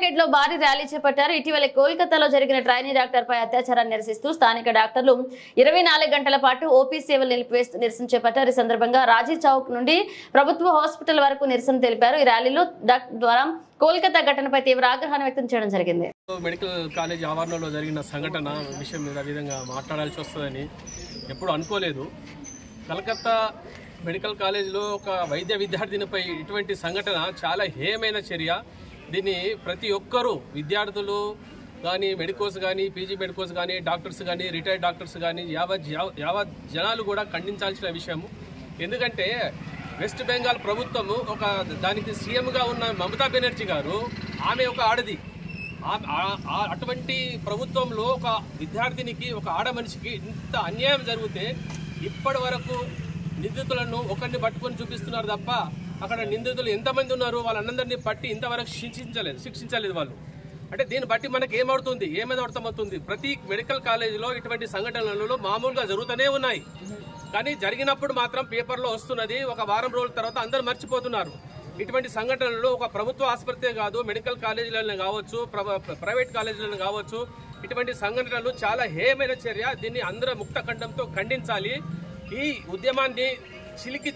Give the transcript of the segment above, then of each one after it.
Gate లో భారీ rally చేపట్టారు. ఇటీవల కోల్కతాలో జరిగిన ట్రైనీ డాక్టర్ పై అత్యాచారాన్ని నిరసిస్తూ స్థానిక డాక్టర్లు 24 గంటల పాటు ఓపీ సేవలు నిలిపివేస్తూ నిరసన చేపట్టారు. ఈ సందర్భంగా రాజీ చౌక్ నుండి ప్రభుత్వ హాస్పిటల్ వరకు నిరసన తెలిపారు. ఈ ర్యాలీలో ద్వారా కోల్కతా ఘటనపై తీవ్ర ఆగ్రహాన్ని వ్యక్తం చేయడం జరిగింది. మెడికల్ కాలేజ్ ఆవరణలో జరిగిన సంఘటన విషయం మీద విధంగా మాట్లాడాల్సి వస్తుందని ఎప్పుడు అనుకోలేదు. కలకత్తా మెడికల్ కాలేజీలో ఒక వైద్య విద్యార్థినిపై ఇటువంటి సంఘటన చాలా హేయమైన చర్య. దీన్ని ప్రతి ఒక్కరూ విద్యార్థులు కానీ, మెడికోస్ కానీ, పీజీ మెడికోస్ కానీ, డాక్టర్స్ కానీ, రిటైర్డ్ డాక్టర్స్ కానీ యావత్ జనాలు కూడా ఖండించాల్సిన విషయము. ఎందుకంటే వెస్ట్ బెంగాల్ ప్రభుత్వము దానికి సీఎంగా ఉన్న మమతా బెనర్జీ గారు, ఆమె ఒక ఆడది. అటువంటి ప్రభుత్వంలో ఒక విద్యార్థినికి, ఒక ఆడ మనిషికి ఇంత అన్యాయం జరిగితే ఇప్పటి వరకు నిందితులను ఒకరిని పట్టుకొని చూపిస్తున్నారు తప్ప అక్కడ నిందితులు ఎంతమంది ఉన్నారు వాళ్ళందరినీ పట్టి ఇంతవరకు శిక్షించలేదు వాళ్ళు. అంటే దీన్ని బట్టి మనకి ఏమేది అర్థమవుతుంది, ప్రతి మెడికల్ కాలేజీలో ఇటువంటి సంఘటనలు మామూలుగా జరుగుతూనే ఉన్నాయి. కానీ జరిగినప్పుడు మాత్రం పేపర్లో వస్తున్నది, ఒక వారం రోజుల తర్వాత అందరూ మర్చిపోతున్నారు. ఇటువంటి సంఘటనలు ఒక ప్రభుత్వ ఆసుపత్రి కాదు, మెడికల్ కాలేజీలను కావచ్చు, ప్రైవేట్ కాలేజీలను కావచ్చు, ఇటువంటి సంఘటనలు చాలా హేయమైన చర్య. దీన్ని అందరూ ముక్త ఖండంతో ఖండించాలి. ఈ ఉద్యమాన్ని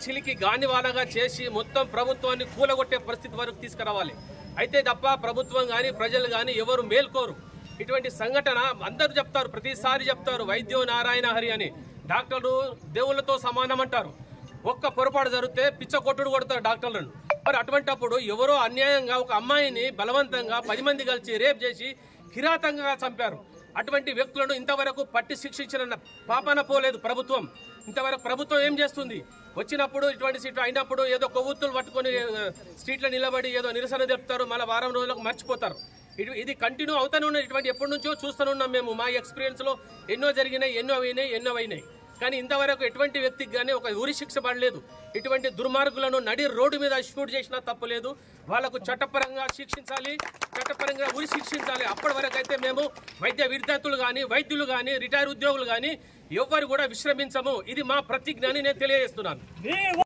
చిలికి గానివానగా చేసి మొత్తం ప్రభుత్వాన్ని కూలగొట్టే పరిస్థితి వరకు తీసుకురావాలి. అయితే తప్ప ప్రభుత్వం కానీ, ప్రజలు కానీ ఎవరు మేల్కోరు. ఇటువంటి సంఘటన అందరూ చెప్తారు, ప్రతిసారి చెప్తారు వైద్యో నారాయణ హరి అని. డాక్టర్లు దేవుళ్లతో సమానం అంటారు. ఒక్క పొరపాటు జరిగితే పిచ్చ కొట్టుడు కొడతారు డాక్టర్లను. మరి అటువంటిప్పుడు ఎవరో అన్యాయంగా ఒక అమ్మాయిని బలవంతంగా 10 మంది కలిసి రేప్ చేసి కిరాతంగా చంపారు. అటువంటి వ్యక్తులను ఇంతవరకు పట్టి శిక్షించిన పాపాన పోలేదు ప్రభుత్వం. ఇంతవరకు ప్రభుత్వం ఏం చేస్తుంది? వచ్చినప్పుడు ఇటువంటి సీట్లు అయినప్పుడు ఏదో కొవ్వొత్తులు పట్టుకొని స్ట్రీట్లో నిలబడి ఏదో నిరసన తెలుపుతారు, మళ్ళీ వారం రోజులకు మర్చిపోతారు. ఇది కంటిన్యూ అవుతానే ఉన్నది. ఇటువంటి ఎప్పటి నుంచో చూస్తూనే ఉన్నాం మేము. మా ఎక్స్పీరియన్స్లో ఎన్నో జరిగినాయి, ఎన్నో అయినాయి. కానీ ఇంతవరకు ఎటువంటి వ్యక్తికి కానీ ఒక ఉరి శిక్ష పడలేదు. ఇటువంటి దుర్మార్గులను నడి రోడ్డు మీద షూట్ చేసినా తప్పలేదు. వాళ్లకు చట్టపరంగా శిక్షించాలి, చట్టపరంగా ఉరి శిక్షించాలి. అప్పటి వరకు అయితే మేము వైద్య విద్యార్థులు కానీ, వైద్యులు కానీ, రిటైర్ ఉద్యోగులు కానీ ఎవ్వరు కూడా విశ్రమించము. ఇది మా ప్రతిజ్ఞ అని నేను తెలియజేస్తున్నాను.